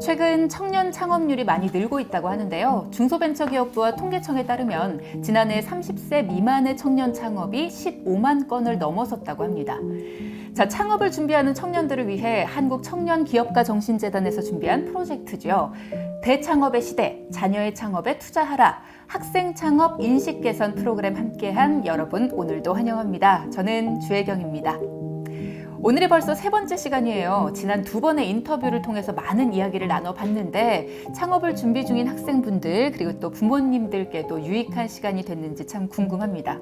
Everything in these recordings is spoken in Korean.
최근 청년 창업률이 많이 늘고 있다고 하는데요. 중소벤처기업부와 통계청에 따르면 지난해 30세 미만의 청년 창업이 15만 건을 넘어섰다고 합니다. 자, 창업을 준비하는 청년들을 위해 한국청년기업가정신재단에서 준비한 프로젝트죠. 대창업의 시대, 자녀의 창업에 투자하라. 학생창업 인식개선 프로그램 함께한 여러분, 오늘도 환영합니다. 저는 주혜경입니다. 오늘이 벌써 세 번째 시간이에요. 지난 두 번의 인터뷰를 통해서 많은 이야기를 나눠봤는데 창업을 준비 중인 학생분들 그리고 또 부모님들께도 유익한 시간이 됐는지 참 궁금합니다.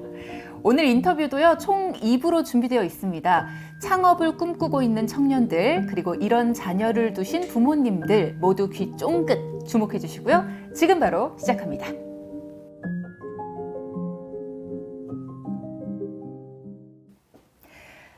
오늘 인터뷰도요, 총 2부로 준비되어 있습니다. 창업을 꿈꾸고 있는 청년들 그리고 이런 자녀를 두신 부모님들 모두 귀 쫑긋 주목해 주시고요. 지금 바로 시작합니다.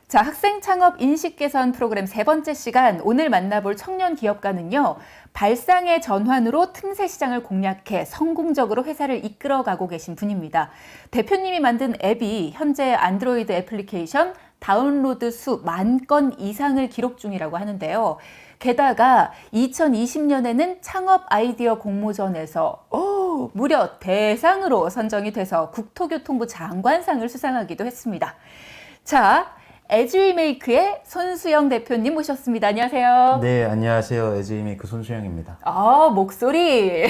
자, 학생 창업 인식 개선 프로그램 세 번째 시간, 오늘 만나볼 청년 기업가는요, 발상의 전환으로 틈새 시장을 공략해 성공적으로 회사를 이끌어가고 계신 분입니다. 대표님이 만든 앱이 현재 안드로이드 애플리케이션 다운로드 수 10,000건 이상을 기록 중이라고 하는데요. 게다가 2020년에는 창업 아이디어 공모전에서 무려 대상으로 선정이 돼서 국토교통부 장관상을 수상하기도 했습니다. 자, 에즈위메이크의 손수영 대표님 모셨습니다. 안녕하세요. 네, 안녕하세요. 에즈위메이크 손수영입니다. 목소리.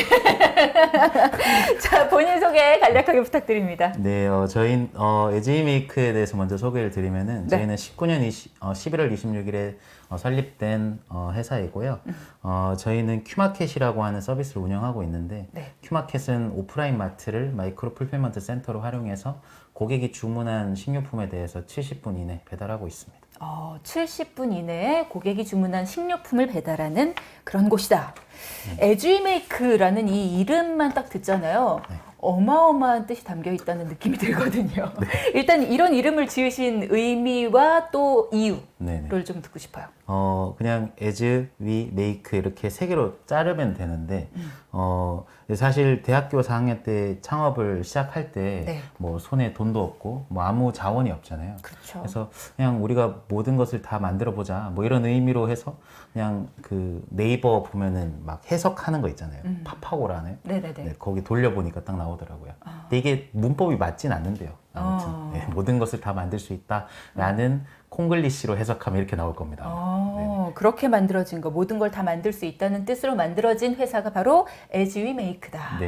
자, 본인 소개 간략하게 부탁드립니다. 네, 저희 에즈위메이크에 대해서 먼저 소개를 드리면은 저희는 19년 11월 26일에 설립된 회사이고요. 저희는 큐마켓이라고 하는 서비스를 운영하고 있는데 큐마켓은 오프라인 마트를 마이크로 풀필먼트 센터로 활용해서 고객이 주문한 식료품에 대해서 70분 이내 배달하고 있습니다. 70분 이내에 고객이 주문한 식료품을 배달하는 그런 곳이다. 에즈위메이크라는 이 이름만 딱 듣잖아요. 어마어마한 뜻이 담겨 있다는 느낌이 들거든요. 일단 이런 이름을 지으신 의미와 또 이유를 좀 듣고 싶어요. 그냥 as, we, make 이렇게 세 개로 자르면 되는데 사실 대학교 4학년 때 창업을 시작할 때 뭐 손에 돈도 없고 뭐 아무 자원이 없잖아요. 그렇죠. 그래서 그냥 우리가 모든 것을 다 만들어 보자 뭐 이런 의미로 해서 그냥 그 네이버 보면은 막 해석하는 거 있잖아요. 파파고라는 거기 돌려보니까 딱 나오더라고요. 근데 이게 문법이 맞진 않는데요. 아무튼 모든 것을 다 만들 수 있다라는 콩글리시로 해석하면 이렇게 나올 겁니다. 그렇게 만들어진 거, 모든 걸 다 만들 수 있다는 뜻으로 만들어진 회사가 바로 에즈위메이크다.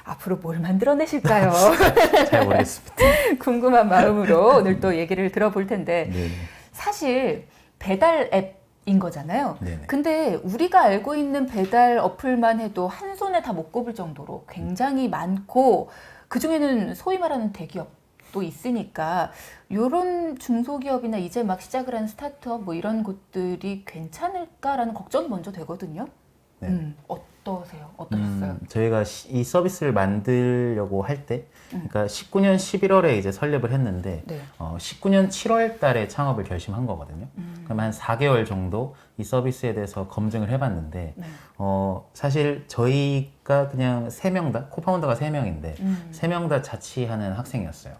앞으로 뭘 만들어내실까요? 잘 모르겠습니다. 궁금한 마음으로 오늘 또 얘기를 들어볼 텐데 사실 배달 앱인 거잖아요. 근데 우리가 알고 있는 배달 어플만 해도 한 손에 다 못 꼽을 정도로 굉장히 많고 그중에는 소위 말하는 대기업 또 있으니까 이런 중소기업이나 이제 막 시작을 한 스타트업 뭐 이런 곳들이 괜찮을까라는 걱정이 먼저 되거든요. 어떠셨어요? 저희가 이 서비스를 만들려고 할 때, 그러니까 19년 11월에 이제 설립을 했는데, 19년 7월 달에 창업을 결심한 거거든요. 그럼 한 4개월 정도 이 서비스에 대해서 검증을 해봤는데, 사실 저희가 그냥 3명 다, 코파운더가 3명인데, 3명 다 자취하는 학생이었어요.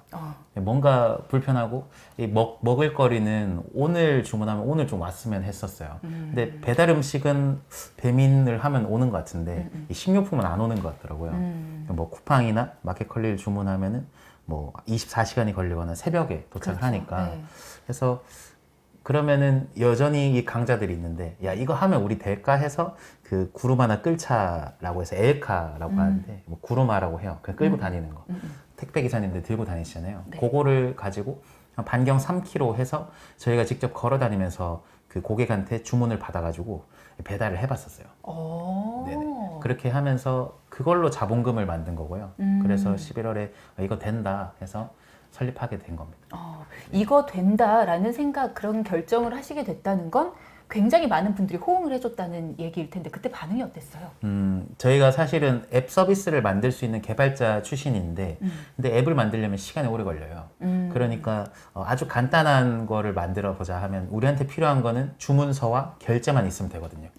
뭔가 불편하고, 먹을 거리는 오늘 주문하면 오늘 좀 왔으면 했었어요. 근데 배달 음식은 배민을 하면 오는 것 같은데, 이 식료품은 안 오는 것 같더라고요. 뭐 쿠팡이나 마켓컬리를 주문하면은 뭐 24시간이 걸리거나 새벽에 도착을 하니까. 그래서 그러면은 여전히 이 강자들이 있는데, 야, 이거 하면 우리 될까 해서 그 구루마나 끌차라고 해서 엘카라고 하는데, 뭐 구루마라고 해요. 그냥 끌고 다니는 거. 택배 기사님들 들고 다니시잖아요. 그거를 가지고 반경 3km 해서 저희가 직접 걸어 다니면서 그 고객한테 주문을 받아가지고 배달을 해봤었어요. 그렇게 하면서 그걸로 자본금을 만든 거고요. 그래서 11월에 이거 된다 해서 설립하게 된 겁니다. 이거 된다라는 생각, 그런 결정을 하시게 됐다는 건 굉장히 많은 분들이 호응을 해줬다는 얘기일 텐데 그때 반응이 어땠어요? 저희가 사실은 앱 서비스를 만들 수 있는 개발자 출신인데 근데 앱을 만들려면 시간이 오래 걸려요. 그러니까 아주 간단한 거를 만들어 보자 하면 우리한테 필요한 거는 주문서와 결제만 있으면 되거든요.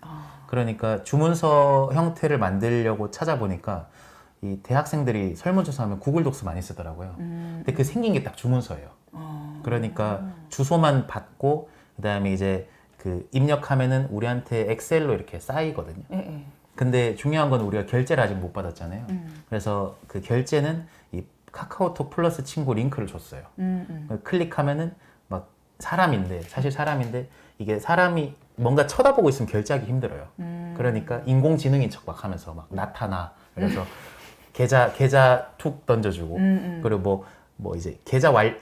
그러니까 주문서 형태를 만들려고 찾아보니까 이 대학생들이 설문조사하면 구글 독스 많이 쓰더라고요. 근데 그 생긴 게 딱 주문서예요. 그러니까 주소만 받고 그다음에 이제 그 입력하면은 우리한테 엑셀로 이렇게 쌓이거든요. 근데 중요한 건 우리가 결제를 아직 못 받았잖아요. 그래서 그 결제는 이 카카오톡 플러스 친구 링크를 줬어요. 클릭하면은 막 사실 사람인데 이게 사람이 뭔가 쳐다보고 있으면 결제하기 힘들어요. 그러니까 인공지능인 척 막 하면서 막 나타나. 그래서 계좌 툭 던져주고 그리고 뭐 이제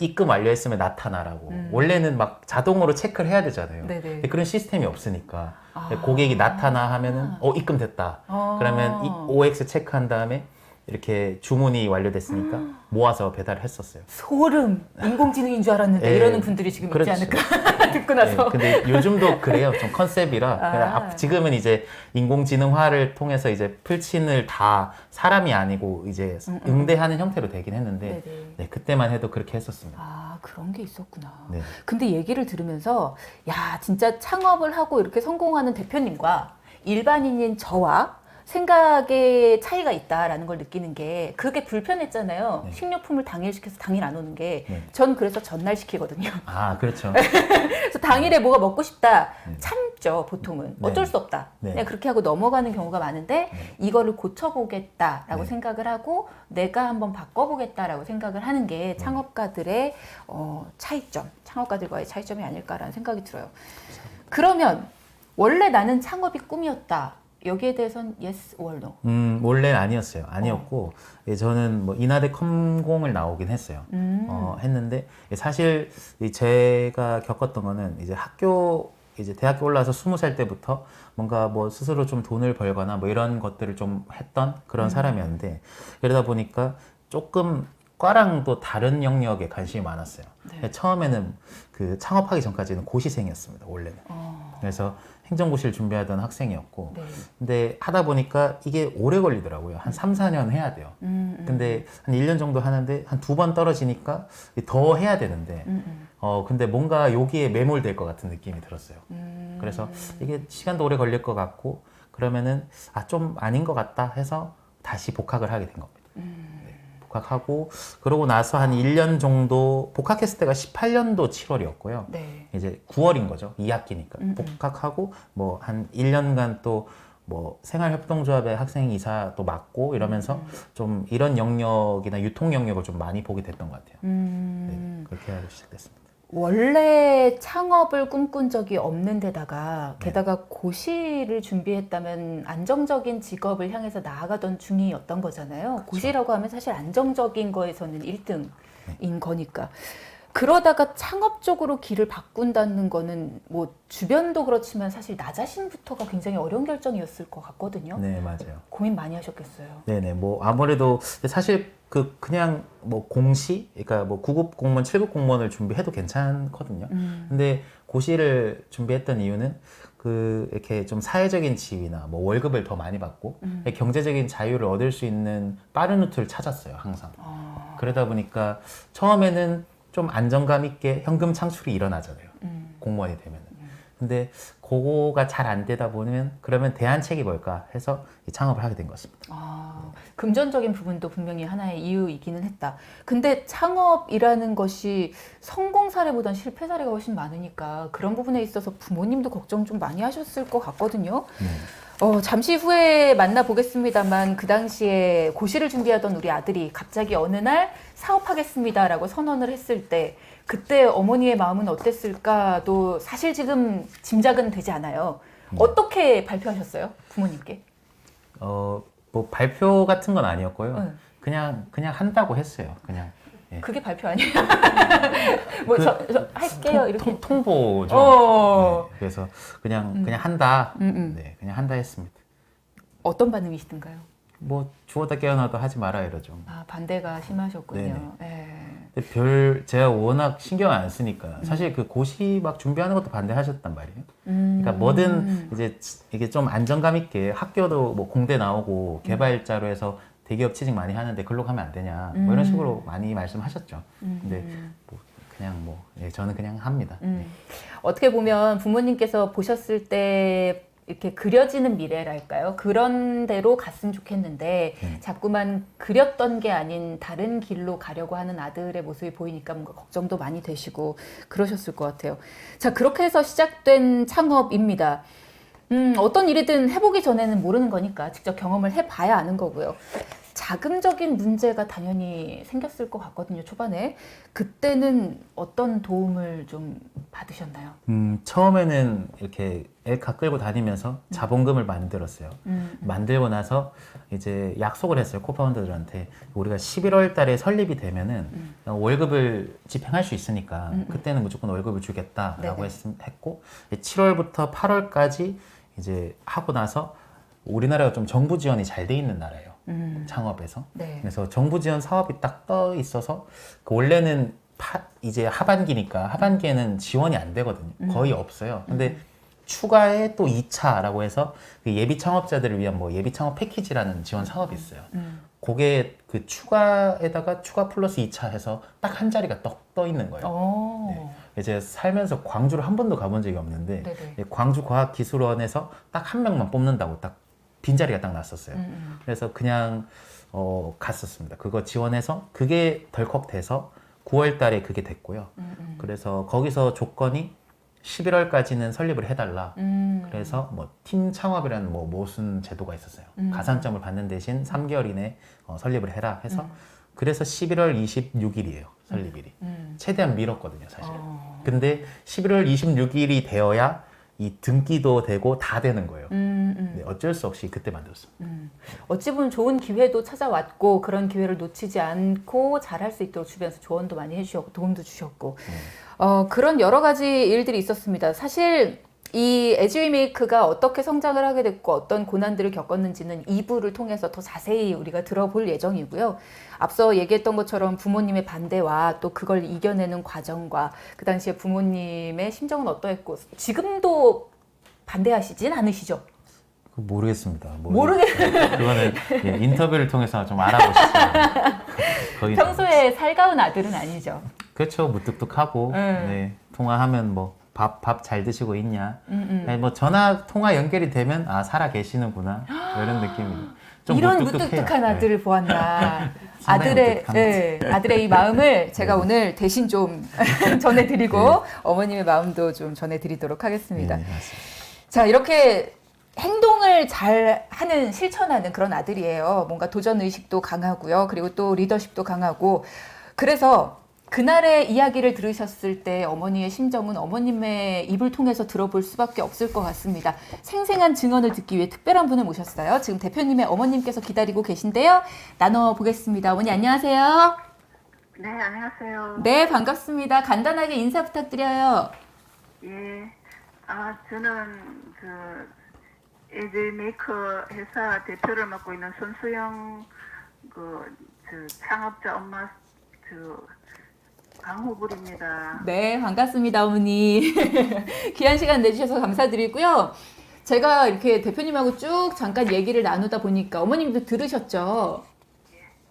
입금 완료했으면 나타나라고. 원래는 막 자동으로 체크를 해야 되잖아요. 근데 그런 시스템이 없으니까 고객이 나타나 하면은 입금됐다. 그러면 이 OX 체크한 다음에 이렇게 주문이 완료됐으니까 모아서 배달을 했었어요. 소름! 인공지능인 줄 알았는데 이러는 분들이 지금 그렇죠. 있지 않을까 듣고 나서. 근데 요즘도 그래요. 좀 컨셉이라. 지금은 이제 인공지능화를 통해서 이제 풀친을 다 사람이 아니고 이제 응대하는 형태로 되긴 했는데 네, 그때만 해도 그렇게 했었습니다. 그런 게 있었구나. 네. 근데 얘기를 들으면서 야, 진짜 창업을 하고 이렇게 성공하는 대표님과 일반인인 저와 생각의 차이가 있다라는 걸 느끼는 게 그게 불편했잖아요. 식료품을 당일 시켜서 당일 안 오는 게. 전 그래서 전날 시키거든요. 그렇죠. 그래서 당일에 뭐가 먹고 싶다. 참죠, 보통은. 어쩔 수 없다. 그냥 그렇게 하고 넘어가는 경우가 많은데 이거를 고쳐보겠다라고 생각을 하고 내가 한번 바꿔보겠다라고 생각을 하는 게 창업가들의 차이점, 창업가들과의 차이점이 아닐까라는 생각이 들어요. 그러면 원래 나는 창업이 꿈이었다. 여기에 대해서는 yes or no? 원래는 아니었어요. 아니었고 저는 뭐 인하대 컴공을 나오긴 했어요. 했는데 사실 제가 겪었던 거는 이제 대학교 올라와서 20살 때부터 뭔가 뭐 스스로 좀 돈을 벌거나 뭐 이런 것들을 좀 했던 그런 사람이었는데 그러다 보니까 조금 과랑도 다른 영역에 관심이 많았어요. 처음에는 그 창업하기 전까지는 고시생이었습니다. 원래는. 그래서 행정고시를 준비하던 학생이었고 근데 하다 보니까 이게 오래 걸리더라고요. 한 3, 4년 해야 돼요. 근데 한 1년 정도 하는데 한 2번 떨어지니까 더 해야 되는데 근데 뭔가 여기에 매몰될 것 같은 느낌이 들었어요. 그래서 이게 시간도 오래 걸릴 것 같고 그러면은 좀 아닌 것 같다 해서 다시 복학을 하게 된 겁니다. 복학하고 그러고 나서 한 1년 정도 복학했을 때가 18년도 7월이었고요. 이제 9월인 거죠. 2학기니까. 복학하고 뭐 한 1년간 또 뭐 생활협동조합의 학생이사 또 맡고 이러면서 좀 이런 영역이나 유통 영역을 좀 많이 보게 됐던 것 같아요. 네, 그렇게 하고 시작됐습니다. 원래 창업을 꿈꾼 적이 없는 데다가 게다가 고시를 준비했다면 안정적인 직업을 향해서 나아가던 중이었던 거잖아요. 고시라고 하면 사실 안정적인 거에서는 1등인 거니까. 그러다가 창업 쪽으로 길을 바꾼다는 거는 뭐 주변도 그렇지만 사실 나 자신부터가 굉장히 어려운 결정이었을 것 같거든요. 네, 맞아요. 고민 많이 하셨겠어요. 네네. 뭐 아무래도 사실 그냥 뭐 그러니까 뭐 9급 공무원, 7급 공무원을 준비해도 괜찮거든요. 근데 고시를 준비했던 이유는 이렇게 좀 사회적인 지위나 뭐 월급을 더 많이 받고 경제적인 자유를 얻을 수 있는 빠른 루트를 찾았어요, 항상. 그러다 보니까 처음에는 좀 안정감 있게 현금 창출이 일어나잖아요. 공무원이 되면은. 근데 그거가 잘 안 되다 보면 그러면 대안책이 뭘까 해서 창업을 하게 된 것 같습니다. 금전적인 부분도 분명히 하나의 이유이기는 했다. 근데 창업이라는 것이 성공 사례보단 실패 사례가 훨씬 많으니까 그런 부분에 있어서 부모님도 걱정 좀 많이 하셨을 것 같거든요. 잠시 후에 만나보겠습니다만 그 당시에 고시를 준비하던 우리 아들이 갑자기 어느 날 사업하겠습니다라고 선언을 했을 때 그때 어머니의 마음은 어땠을까도 사실 지금 짐작은 되지 않아요. 어떻게 발표하셨어요? 부모님께? 뭐 발표 같은 건 아니었고요. 그냥 한다고 했어요. 그냥. 예. 그게 발표 아니에요? 뭐 저 할게요 이렇게 통보죠. 네, 그래서 그냥 한다. 네, 그냥 한다 했습니다. 어떤 반응이시던가요? 뭐 주워다 깨어나도 하지 마라 이러죠. 반대가 심하셨군요. 근데 제가 워낙 신경 안 쓰니까 사실 그 고시 막 준비하는 것도 반대하셨단 말이에요. 그러니까 뭐든 이제 이게 좀 안정감 있게 학교도 뭐 공대 나오고 개발자로 해서 대기업 취직 많이 하는데 글로 가면 안 되냐 뭐 이런 식으로 많이 말씀하셨죠. 근데 뭐 그냥 저는 그냥 합니다. 어떻게 보면 부모님께서 보셨을 때 이렇게 그려지는 미래랄까요? 그런 대로 갔으면 좋겠는데 자꾸만 그렸던 게 아닌 다른 길로 가려고 하는 아들의 모습이 보이니까 뭔가 걱정도 많이 되시고 그러셨을 것 같아요. 자, 그렇게 해서 시작된 창업입니다. 어떤 일이든 해보기 전에는 모르는 거니까 직접 경험을 해봐야 아는 거고요. 자금적인 문제가 당연히 생겼을 것 같거든요, 초반에. 그때는 어떤 도움을 좀 받으셨나요? 처음에는 이렇게 엘카 끌고 다니면서 자본금을 만들었어요. 만들고 나서 이제 약속을 했어요, 코파운더들한테. 우리가 11월 달에 설립이 되면은 월급을 집행할 수 있으니까 그때는 무조건 월급을 주겠다라고 했고, 7월부터 8월까지 이제 하고 나서 우리나라가 좀 정부 지원이 잘 돼 있는 나라예요. 창업에서. 네. 그래서 정부 지원 사업이 딱 떠 있어서 원래는 이제 하반기에는 지원이 안 되거든요. 거의 없어요. 근데 추가에 또 2차라고 해서 그 예비 창업자들을 위한 뭐 예비 창업 패키지라는 지원 사업이 있어요. 그게 그 추가에다가 추가 플러스 2차 해서 딱 한 자리가 떠 있는 거예요. 네. 이제 살면서 광주를 한 번도 가본 적이 없는데 광주 과학기술원에서 딱 한 명만 뽑는다고 딱 빈자리가 딱 났었어요. 그래서 그냥 갔었습니다. 그거 지원해서 그게 덜컥 돼서 9월 달에 그게 됐고요. 그래서 거기서 조건이 11월까지는 설립을 해달라. 그래서 뭐 팀 창업이라는 뭐 모순 제도가 있었어요. 가산점을 받는 대신 3개월 이내 설립을 해라 해서 그래서 11월 26일이에요. 설립일이. 최대한 미뤘거든요, 사실. 근데 11월 26일이 되어야 이 등기도 되고 다 되는 거예요. 네, 어쩔 수 없이 그때 만들었습니다. 어찌 보면 좋은 기회도 찾아왔고 그런 기회를 놓치지 않고 잘할 수 있도록 주변에서 조언도 많이 해주셨고 도움도 주셨고 그런 여러 가지 일들이 있었습니다. 사실 이 에즈위메이크가 어떻게 성장을 하게 됐고 어떤 고난들을 겪었는지는 2부를 통해서 더 자세히 우리가 들어볼 예정이고요. 앞서 얘기했던 것처럼 부모님의 반대와 또 그걸 이겨내는 과정과 그 당시에 부모님의 심정은 어떠했고 지금도 반대하시진 않으시죠? 모르겠습니다. 모르겠어요. 그거는 예, 인터뷰를 통해서 좀 알아보시죠. 거의 평소에 살가운 아들은 아니죠. 그렇죠. 무뚝뚝하고 네, 통화하면 뭐 밥 잘 드시고 있냐. 아니, 뭐 전화 통화 연결이 되면 아 살아 계시는구나 이런 느낌이에요. 좀 이런 무뚝뚝해요. 무뚝뚝한 아들을 네. 보았나. 상당히 아들의 이 마음을 제가 오늘 대신 좀 전해드리고 어머님의 마음도 좀 전해드리도록 하겠습니다. 네, 맞습니다. 자, 이렇게 행동을 잘 하는, 실천하는 그런 아들이에요. 뭔가 도전 의식도 강하고요. 그리고 또 리더십도 강하고. 그래서 그날의 이야기를 들으셨을 때 어머니의 심정은 어머님의 입을 통해서 들어볼 수밖에 없을 것 같습니다. 생생한 증언을 듣기 위해 특별한 분을 모셨어요. 지금 대표님의 어머님께서 기다리고 계신데요. 나눠보겠습니다. 어머니 안녕하세요. 네, 안녕하세요. 네, 반갑습니다. 간단하게 인사 부탁드려요. 예, 저는 그 에즈메이커 회사 대표를 맡고 있는 손수영 창업자 엄마 강호불입니다. 네, 반갑습니다, 어머니. 귀한 시간 내주셔서 감사드리고요. 제가 이렇게 대표님하고 쭉 잠깐 얘기를 나누다 보니까 어머님도 들으셨죠?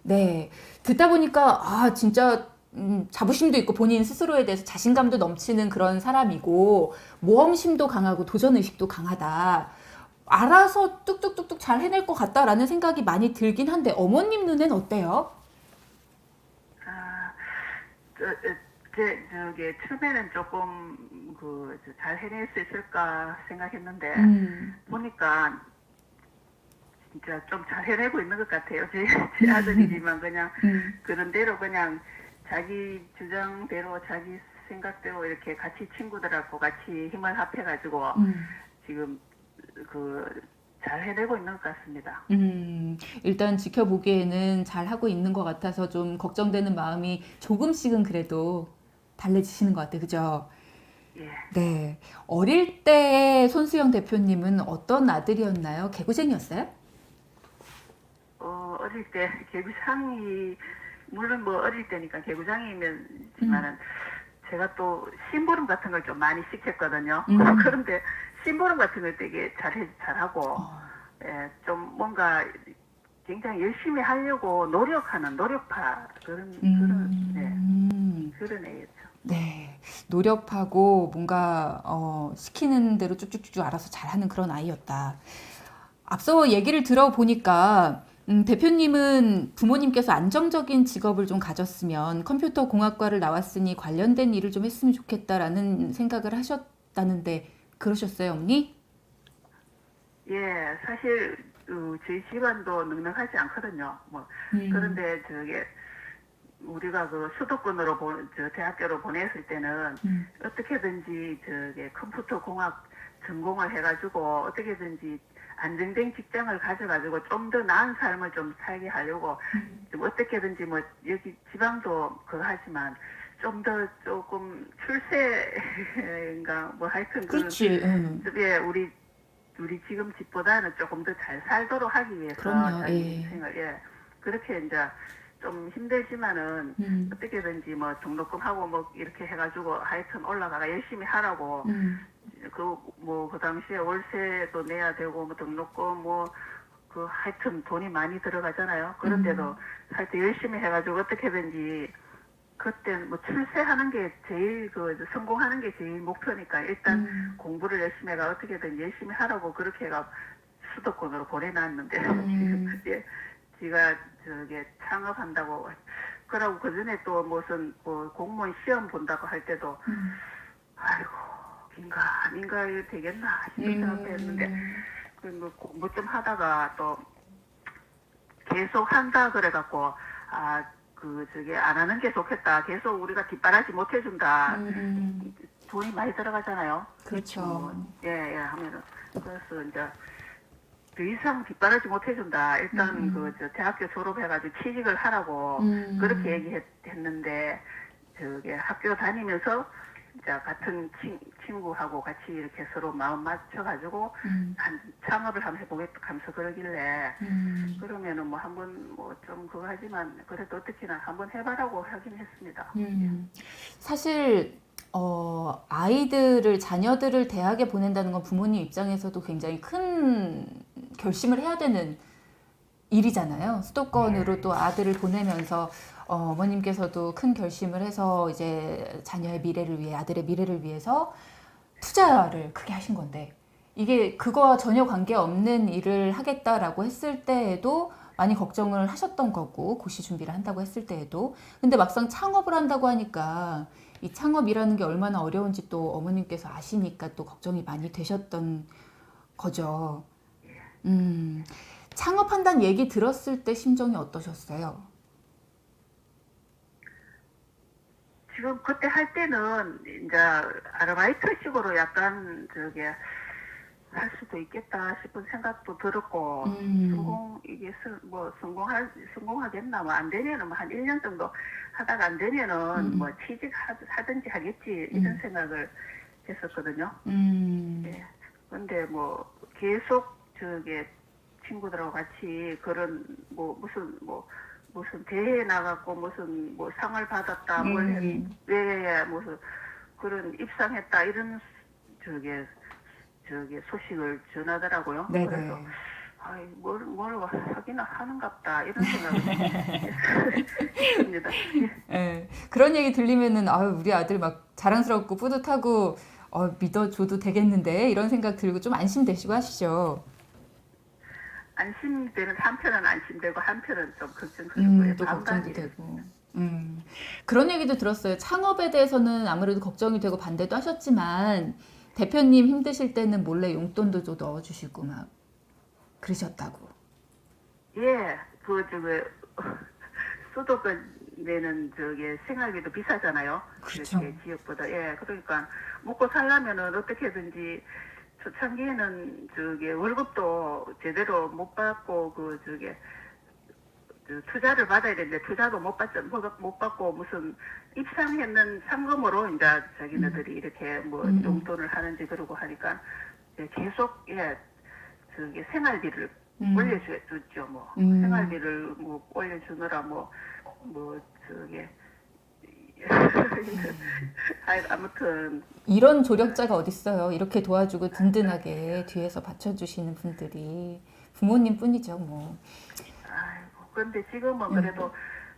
네. 듣다 보니까, 진짜, 자부심도 있고 본인 스스로에 대해서 자신감도 넘치는 그런 사람이고, 모험심도 강하고 도전의식도 강하다. 알아서 뚝뚝뚝뚝 잘 해낼 것 같다라는 생각이 많이 들긴 한데, 어머님 눈엔 어때요? 처음에는 조금 잘 해낼 수 있을까 생각했는데 보니까 진짜 좀 잘 해내고 있는 것 같아요. 제 아들이지만 그냥 그런 대로 그냥 자기 주장대로 자기 생각대로 이렇게 같이 친구들하고 같이 힘을 합해가지고 지금 잘 해내고 있는 것 같습니다. 일단 지켜보기에는 잘 하고 있는 것 같아서 좀 걱정되는 마음이 조금씩은 그래도 달래지시는 것 같아요. 그죠? 예. 네. 어릴 때 손수영 대표님은 어떤 아들이었나요? 개구쟁이였어요? 어릴 때 개구장이 물론 뭐 어릴 때니까 개구장이지만은 제가 또 심부름 같은 걸 좀 많이 시켰거든요. 그런데 심부름 같은 걸 되게 잘하고 예, 좀 뭔가 굉장히 열심히 하려고 노력하는 노력파 그런 애였죠. 네. 노력하고 뭔가 시키는 대로 쭉쭉쭉 알아서 잘하는 그런 아이였다. 앞서 얘기를 들어보니까 대표님은 부모님께서 안정적인 직업을 좀 가졌으면 컴퓨터 공학과를 나왔으니 관련된 일을 좀 했으면 좋겠다라는 생각을 하셨다는데 그러셨어요, 어머니? 예, 사실 저희 집안도 넉넉하지 않거든요. 뭐 그런데 저게 우리가 그 수도권으로 대학교로 보냈을 때는 어떻게든지 저게 컴퓨터 공학 전공을 해가지고 어떻게든지 안정된 직장을 가져가지고 좀 더 나은 삶을 좀 살게 하려고 좀 어떻게든지 뭐 여기 지방도 그거 하지만 좀 더 조금 출세인가 뭐 하여튼 그렇지. 예, 우리 지금 집보다는 조금 더 잘 살도록 하기 위해서 그럼요. 자기 예. 인생을 그렇게 이제 좀 힘들지만은 어떻게든지 뭐 등록금 하고 뭐 이렇게 해가지고 하여튼 올라가가 열심히 하라고 그 당시에 월세도 내야 되고 뭐 등록금 그 하여튼 돈이 많이 들어가잖아요. 그런데도 하여튼 열심히 해가지고 어떻게든지 그때 뭐 출세하는 게 제일 성공하는 게 제일 목표니까 일단 공부를 열심히 해가 어떻게든 열심히 하라고 그렇게 해가 수도권으로 보내놨는데 지금 이제 지가 저게 창업한다고 그러고 그 전에 또 무슨 뭐 공무원 시험 본다고 할 때도 아이고 인가 이거 되겠나 싶은 생각도 했는데 뭐 공부 좀 하다가 또 계속 한다 그래갖고 저게 안 하는 게 좋겠다. 계속 우리가 뒷바라지 못 해준다. 돈이 많이 들어가잖아요. 그렇죠. 예, 하면은. 그래서 이제 더 이상 뒷바라지 못 해준다. 일단 대학교 졸업해가지고 취직을 하라고 그렇게 얘기했는데 저게 학교 다니면서 이제 같은 친구하고 같이 이렇게 서로 마음 맞춰가지고 창업을 한번 해보겠다 하면서 그러길래 그러면은 뭐 한번 뭐 좀 그거 하지만 그래도 어떻게나 한번 해봐라고 하긴 했습니다. 사실 자녀들을 대학에 보낸다는 건 부모님 입장에서도 굉장히 큰 결심을 해야 되는 일이잖아요. 수도권으로 또 아들을 보내면서 어머님께서도 큰 결심을 해서 이제 자녀의 미래를 위해 아들의 미래를 위해서 투자를 크게 하신 건데 이게 그거와 전혀 관계없는 일을 하겠다라고 했을 때에도 많이 걱정을 하셨던 거고 고시 준비를 한다고 했을 때에도 근데 막상 창업을 한다고 하니까 이 창업이라는 게 얼마나 어려운지 또 어머님께서 아시니까 또 걱정이 많이 되셨던 거죠. 창업한다는 얘기 들었을 때 심정이 어떠셨어요? 지금 그때 할 때는 이제 아르바이트식으로 약간 저게 할 수도 있겠다 싶은 생각도 들었고 성공하겠나 뭐 안 되면은 뭐 한 1년 정도 하다가 안 되면은 뭐 취직하든지 하겠지 이런 생각을 했었거든요. 예. 근데 뭐 계속 저게 친구들하고 같이 그런 무슨 대회에 나갔고 무슨 뭐 상을 받았다 왜 무슨 그런 입상했다 이런 저게 소식을 전하더라고요. 네네. 그래서 뭘 하기나 하는갑다 이런 생각을 했습니다. 네, 그런 얘기 들리면은 우리 아들 막 자랑스럽고 뿌듯하고 믿어줘도 되겠는데 이런 생각 들고 좀 안심되시고 하시죠. 안심되는 한편은 안심되고 한편은 좀 걱정스럽고요. 또 걱정도 되고. 그런 얘기도 들었어요. 창업에 대해서는 아무래도 걱정이 되고 반대도 하셨지만 대표님 힘드실 때는 몰래 용돈도 좀 넣어주시고 막 그러셨다고. 예, 수도권에는 생활비도 비싸잖아요. 그렇죠. 지역보다. 예, 그러니까 먹고 살려면은 어떻게든지 초창기에는 월급도 제대로 못 받고 투자를 받아야 되는데 투자도 못 받고 무슨 입상했는 상금으로 이제 자기네들이 이렇게 뭐 용돈을 하는지 그러고 하니까 계속 생활비를 올려주죠 뭐 생활비를 뭐 올려주느라 아무튼 이런 조력자가 어딨어요. 이렇게 도와주고 든든하게 뒤에서 받쳐주시는 분들이 부모님 뿐이죠 뭐. 아이고, 근데 지금은 그래도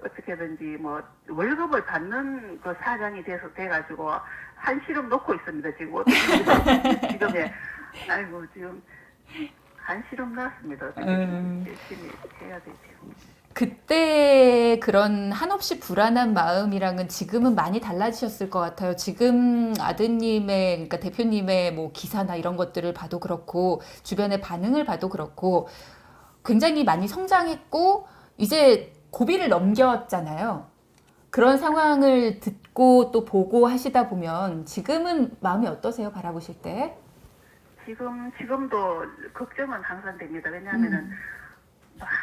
어떻게든지 뭐 월급을 받는 그 사장이 돼가지고 한시름 놓고 있습니다. 지금 어떻게 지금에 아이고 지금 한시름 났습니다. 어떻게 열심히 해야 되지. 그때 그런 한없이 불안한 마음이랑은 지금은 많이 달라지셨을 것 같아요. 지금 아드님의, 그러니까 대표님의 뭐 기사나 이런 것들을 봐도 그렇고, 주변의 반응을 봐도 그렇고, 굉장히 많이 성장했고, 이제 고비를 넘겼잖아요. 그런 상황을 듣고 또 보고 하시다 보면 지금은 마음이 어떠세요? 바라보실 때? 지금도 걱정은 항상 됩니다. 왜냐하면은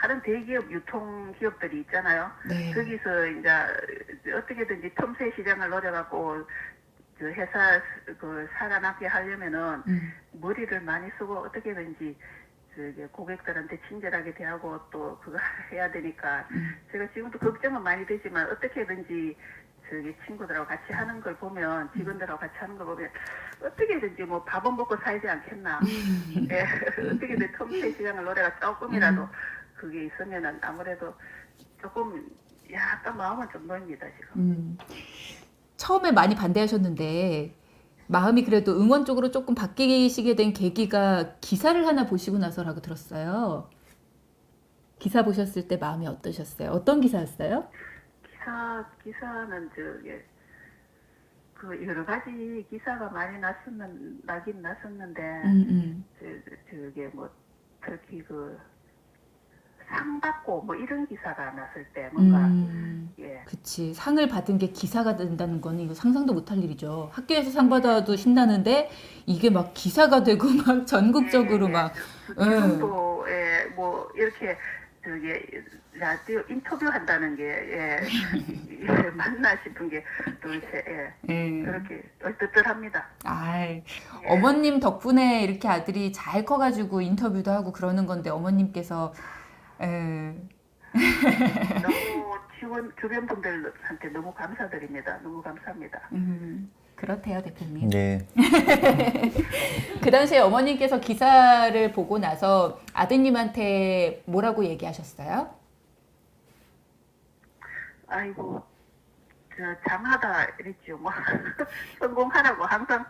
다른 대기업 유통기업들이 있잖아요. 네. 거기서 이제 어떻게든지 틈새 시장을 노려갖고 그 회사 그 살아남게 하려면은 머리를 많이 쓰고 어떻게든지 저기 고객들한테 친절하게 대하고 또 그거 해야 되니까 제가 지금도 걱정은 많이 되지만 어떻게든지 저기 친구들하고 같이 하는 걸 보면 직원들하고 같이 하는 걸 보면 어떻게든지 뭐 밥은 먹고 살지 않겠나. 예, 어떻게든 틈새 시장을 노래가 조금이라도 그게 있으면은 아무래도 조금 약간 마음은 좀 놓입니다 지금. 처음에 많이 반대하셨는데 마음이 그래도 응원 쪽으로 조금 바뀌시게 된 계기가 기사를 하나 보시고 나서라고 들었어요. 기사 보셨을 때 마음이 어떠셨어요? 어떤 기사였어요? 기사는 저기 그 여러 가지 기사가 많이 나긴 났었는데 저게 뭐 특히 그 상 받고 뭐 이런 기사가 났을 때 뭔가 예. 그치. 상을 받은 게 기사가 된다는 거는 이거 상상도 못할 일이죠. 학교에서 상 받아도 신나는데 이게 막 기사가 되고 막 전국적으로 막. 이 정도에 뭐 이렇게 저기 라디오 인터뷰 한다는 게 예, 맞나 싶은 게 도대체 그렇게 얼뜻뜻합니다. 어머님 덕분에 이렇게 아들이 잘 커가지고 인터뷰도 하고 그러는 건데 어머님께서 너무 주변 분들한테 너무 감사드립니다. 너무 감사합니다. 그렇대요, 대표님. 네. 그 당시에 어머님께서 기사를 보고 나서 아드님한테 뭐라고 얘기하셨어요? 아이고, 장하다 이랬죠. 뭐 성공하라고 항상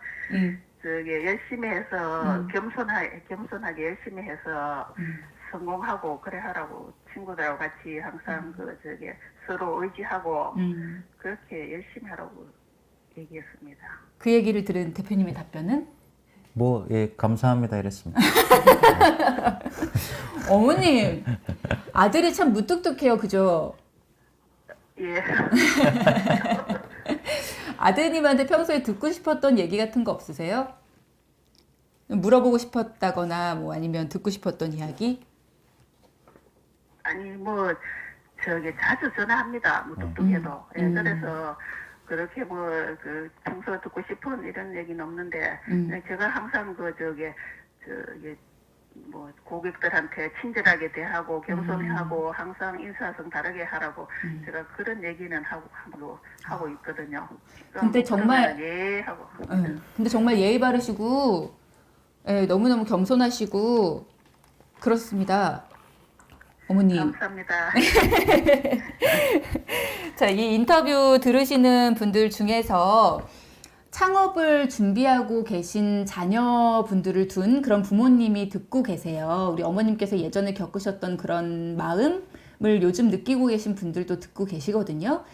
저기 열심히 해서 겸손하게 열심히 해서 성공하고 그래 하라고 친구들하고 같이 항상 저기 서로 의지하고 그렇게 열심히 하라고 얘기했습니다. 그 얘기를 들은 대표님의 답변은? 뭐, 예, 감사합니다. 이랬습니다. 어머님, 아들이 참 무뚝뚝해요, 그죠? 예. 아드님한테 평소에 듣고 싶었던 얘기 같은 거 없으세요? 물어보고 싶었다거나 뭐 아니면 듣고 싶었던 이야기? 아니 뭐 저기 자주 전화합니다. 무뚝뚝해도. 예, 그래서 그렇게 뭐 그 평소 듣고 싶은 이런 얘기는 없는데 제가 항상 그 저기 뭐 고객들한테 친절하게 대하고 겸손하고 항상 인사성 다르게 하라고 제가 그런 얘기는 하고 있거든요. 근데 정말 예 하고. 근데 정말 예의 바르시고 예, 너무너무 겸손하시고 그렇습니다. 어머님. 감사합니다. 자, 이 인터뷰 들으시는 분들 중에서 창업을 준비하고 계신 자녀분들을 둔 그런 부모님이 듣고 계세요. 우리 어머님께서 예전에 겪으셨던 그런 마음을 요즘 느끼고 계신 분들도 듣고 계시거든요.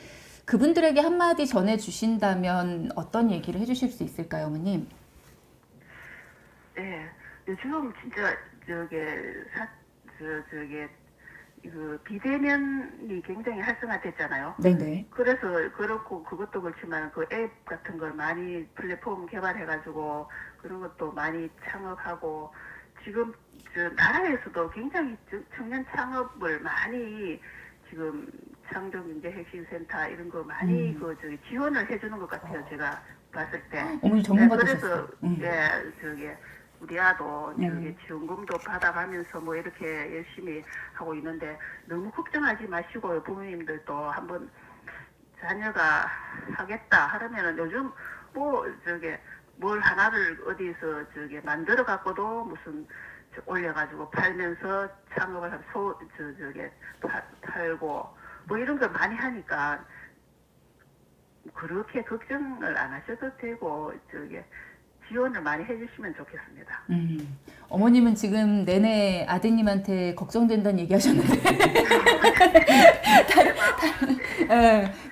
그분들에게 한마디 전해주신다면 어떤 얘기를 해주실 수 있을까요, 어머님? 네, 요즘 진짜 그 비대면이 굉장히 활성화됐잖아요. 네네. 그래서 그렇고 그것도 그렇지만 그 앱 같은 걸 많이 플랫폼 개발해가지고 그런 것도 많이 창업하고 지금 나라에서도 굉장히 청년 창업을 많이 지금 창조경제혁신센터 이런 거 많이 지원을 해주는 것 같아요. 제가 봤을 때. 어머니 전문가 그래서 되셨어요. 우리 아도 지원금도 받아가면서 뭐 이렇게 열심히 하고 있는데 너무 걱정하지 마시고요. 부모님들도 한번 자녀가 하겠다 하려면은 요즘 뭐 뭘 하나를 어디서 만들어 갖고도 무슨 올려가지고 팔면서 창업을 팔고 뭐 이런 걸 많이 하니까 그렇게 걱정을 안 하셔도 되고 지원을 많이 해주시면 좋겠습니다. 어머님은 지금 내내 아드님한테 걱정된다는 얘기 하셨는데.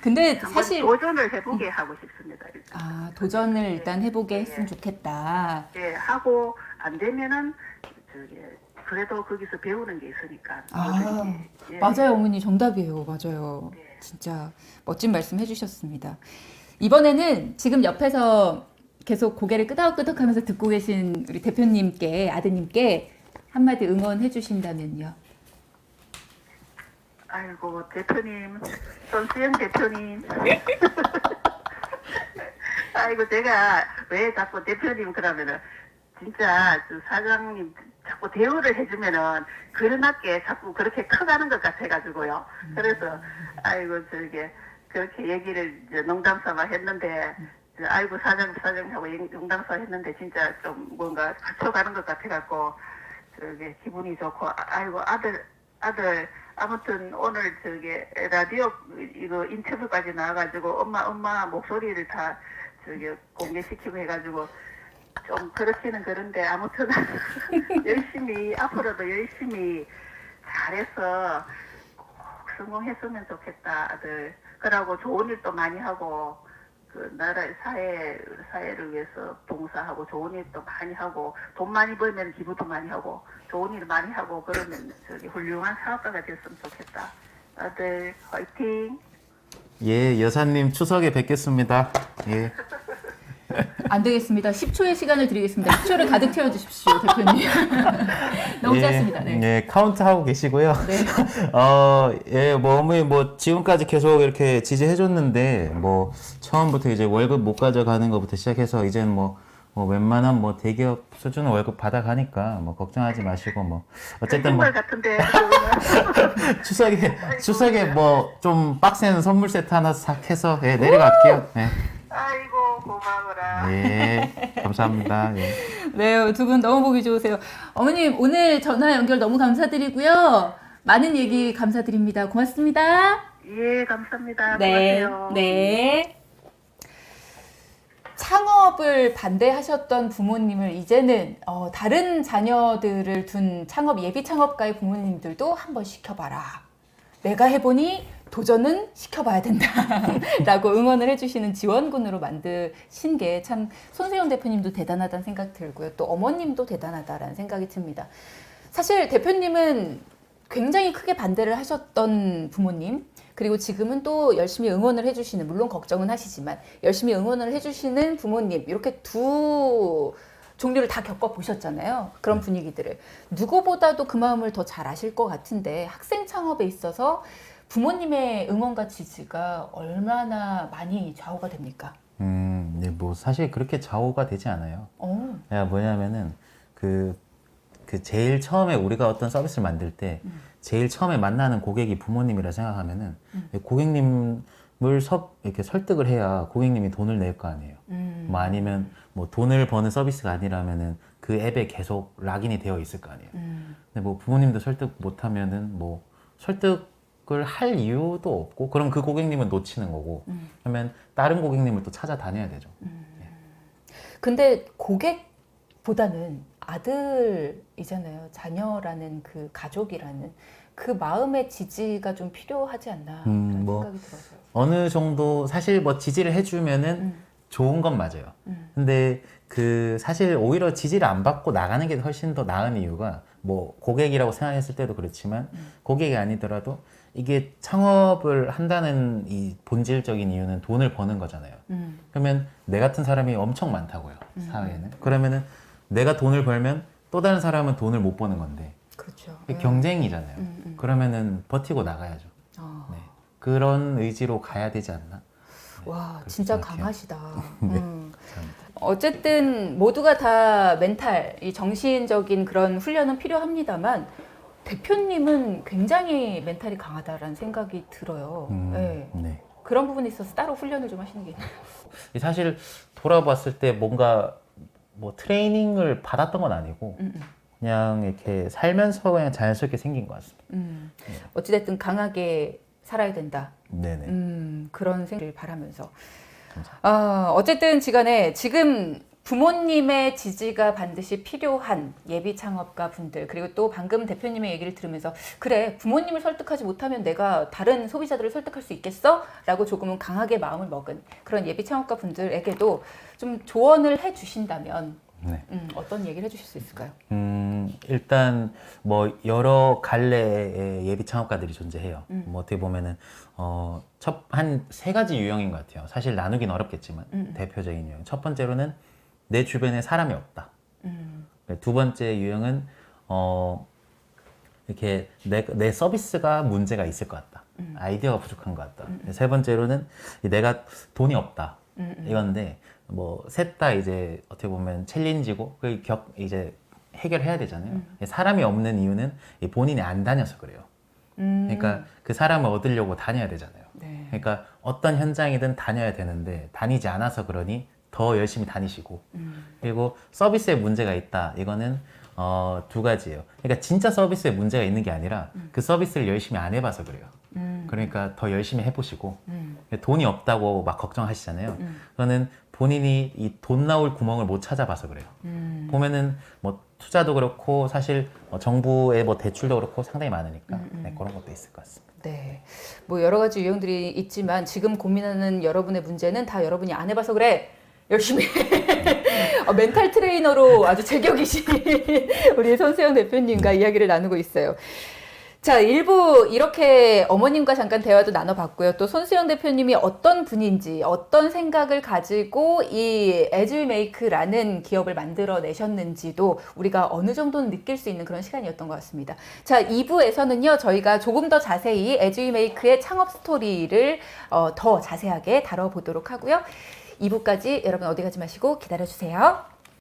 근데 사실. 도전을 해보게 하고 싶습니다. 일단. 아, 도전을 일단 해보게 했으면 좋겠다. 예, 하고 안 되면은 그래도 거기서 배우는 게 있으니까. 예. 맞아요, 어머니 정답이에요. 맞아요. 네. 진짜 멋진 말씀 해주셨습니다. 이번에는 지금 옆에서 계속 고개를 끄덕끄덕하면서 듣고 계신 우리 대표님께, 아드님께 한마디 응원해 주신다면요. 아이고 대표님, 손수영 대표님. 아이고 제가 왜 자꾸 대표님 그러면은 진짜 사장님 자꾸 대우를 해주면은 그릇맞게 자꾸 그렇게 커가는 것 같아가지고요. 그래서 아이고 그렇게 얘기를 농담 삼아 했는데 아이고 사장하고 농담 삼아 했는데 진짜 좀 뭔가 갇혀가는 것 같아갖고 기분이 좋고 아이고 아들 아무튼 오늘 라디오 이거 인터뷰까지 나와가지고 엄마 목소리를 다 공개시키고 해가지고 좀 그렇기는 그런데 아무튼 열심히 앞으로도 열심히 잘해서 꼭 성공했으면 좋겠다 아들. 그러고 좋은 일도 많이 하고 그 나라 사회를 위해서 봉사하고 좋은 일도 많이 하고 돈 많이 벌면 기부도 많이 하고 좋은 일 많이 하고 그러면 훌륭한 사업가가 됐으면 좋겠다. 아들 화이팅. 예, 여사님 추석에 뵙겠습니다. 예. 안 되겠습니다. 10초의 시간을 드리겠습니다. 10초를 가득 채워주십시오, 대표님. 너무 짧습니다. 네. 예, 카운트 하고 계시고요. 네. 예, 뭐 어머니 뭐 지금까지 계속 이렇게 지지해줬는데 뭐 처음부터 이제 월급 못 가져가는 것부터 시작해서 이제는 뭐 웬만한 뭐 대기업 수준의 월급 받아가니까 뭐 걱정하지 마시고 뭐 어쨌든 뭐 같은데 추석에 뭐 좀 빡센 선물 세트 하나 싹 해서 예, 내려갈게요. 예. 아이고 고마워라. 예, 감사합니다. 예. 네, 두 분 너무 보기 좋으세요. 어머님, 오늘 전화 연결 너무 감사드리고요. 많은 얘기 감사드립니다. 고맙습니다. 예, 감사합니다. 네, 고마워요. 네. 창업을 반대하셨던 부모님을 이제는 다른 자녀들을 둔 예비 창업가의 부모님들도 한번 시켜봐라. 내가 해보니 도전은 시켜봐야 된다 라고 응원을 해주시는 지원군으로 만드신 게 참 손수영 대표님도 대단하다는 생각 들고요. 또 어머님도 대단하다라는 생각이 듭니다. 사실 대표님은 굉장히 크게 반대를 하셨던 부모님, 그리고 지금은 또 열심히 응원을 해주시는, 물론 걱정은 하시지만 열심히 응원을 해주시는 부모님, 이렇게 두 종류를 다 겪어보셨잖아요. 그런 분위기들을. 누구보다도 그 마음을 더 잘 아실 것 같은데 학생 창업에 있어서 부모님의 응원과 지지가 얼마나 많이 좌우가 됩니까? 네, 뭐 사실 그렇게 좌우가 되지 않아요. 뭐냐면은 그 제일 처음에 우리가 어떤 서비스를 만들 때 제일 처음에 만나는 고객이 부모님이라 생각하면은 고객님을 이렇게 설득을 해야 고객님이 돈을 낼 거 아니에요. 뭐 아니면 뭐 돈을 버는 서비스가 아니라면은 그 앱에 계속 락인이 되어 있을 거 아니에요. 근데 뭐 부모님도 설득 못하면은 뭐 설득을 할 이유도 없고, 그럼 그 고객님은 놓치는 거고, 그러면 다른 고객님을 또 찾아다녀야 되죠. 근데 고객보다는 아들이잖아요. 자녀라는 그 가족이라는 그 마음의 지지가 좀 필요하지 않나 라는 뭐 생각이 들어서요. 어느 정도 사실 뭐 지지를 해주면은 좋은 건 맞아요. 근데 그 사실 오히려 지지를 안 받고 나가는 게 훨씬 더 나은 이유가, 뭐 고객이라고 생각했을 때도 그렇지만 고객이 아니더라도 이게 창업을 한다는 이 본질적인 이유는 돈을 버는 거잖아요. 그러면 내 같은 사람이 엄청 많다고요, 사회에는. 그러면은 내가 돈을 벌면 또 다른 사람은 돈을 못 버는 건데, 그렇죠. 이게 경쟁이잖아요. 그러면은 버티고 나가야죠. 네. 그런 의지로 가야 되지 않나? 와, 그렇게 진짜 생각해요. 강하시다. 네, 감사합니다. 어쨌든 모두가 다 멘탈, 이 정신적인 그런 훈련은 필요합니다만 대표님은 굉장히 멘탈이 강하다라는 생각이 들어요. 네. 네. 그런 부분에 있어서 따로 훈련을 좀 하시는 게 있나요? 사실 돌아봤을 때 뭔가 뭐 트레이닝을 받았던 건 아니고 그냥 이렇게 살면서 그냥 자연스럽게 생긴 것 같습니다. 어찌됐든 강하게 살아야 된다. 네네. 그런 생각을 바라면서. 어쨌든 지금 부모님의 지지가 반드시 필요한 예비 창업가 분들, 그리고 또 방금 대표님의 얘기를 들으면서 그래, 부모님을 설득하지 못하면 내가 다른 소비자들을 설득할 수 있겠어? 라고 조금은 강하게 마음을 먹은 그런 예비 창업가 분들에게도 좀 조언을 해 주신다면 네. 어떤 얘기를 해주실 수 있을까요? 일단 뭐 여러 갈래의 예비 창업가들이 존재해요. 뭐 어떻게 보면은 한 세 가지 유형인 것 같아요. 사실 나누긴 어렵겠지만 대표적인 유형. 첫 번째로는 내 주변에 사람이 없다. 두 번째 유형은 이렇게 내 서비스가 문제가 있을 것 같다. 아이디어가 부족한 것 같다. 세 번째로는 내가 돈이 없다. 이건데 뭐 셋 다 이제 어떻게 보면 챌린지고 이제 해결해야 되잖아요. 사람이 없는 이유는 본인이 안 다녀서 그래요. 그러니까 그 사람을 얻으려고 다녀야 되잖아요. 네. 그러니까 어떤 현장이든 다녀야 되는데 다니지 않아서 그러니 더 열심히 다니시고 그리고 서비스에 문제가 있다. 이거는 두 가지예요. 그러니까 진짜 서비스에 문제가 있는 게 아니라 그 서비스를 열심히 안 해봐서 그래요. 그러니까 더 열심히 해보시고 돈이 없다고 막 걱정하시잖아요. 그거는 본인이 이 돈 나올 구멍을 못 찾아봐서 그래요. 보면은 뭐 투자도 그렇고 사실 정부의 뭐 대출도 그렇고 상당히 많으니까 네, 그런 것도 있을 것 같습니다. 네, 뭐 여러 가지 유형들이 있지만 지금 고민하는 여러분의 문제는 다 여러분이 안 해봐서 그래. 열심히 멘탈 트레이너로 아주 제격이신 우리 손수영 대표님과 이야기를 나누고 있어요. 자, 1부 이렇게 어머님과 잠깐 대화도 나눠봤고요. 또 손수영 대표님이 어떤 분인지, 어떤 생각을 가지고 이 에즈위메이크라는 기업을 만들어내셨는지도 우리가 어느 정도는 느낄 수 있는 그런 시간이었던 것 같습니다. 자, 2부에서는요, 저희가 조금 더 자세히 에즈위메이크의 창업 스토리를 더 자세하게 다뤄보도록 하고요. 2부까지 여러분 어디 가지 마시고 기다려주세요.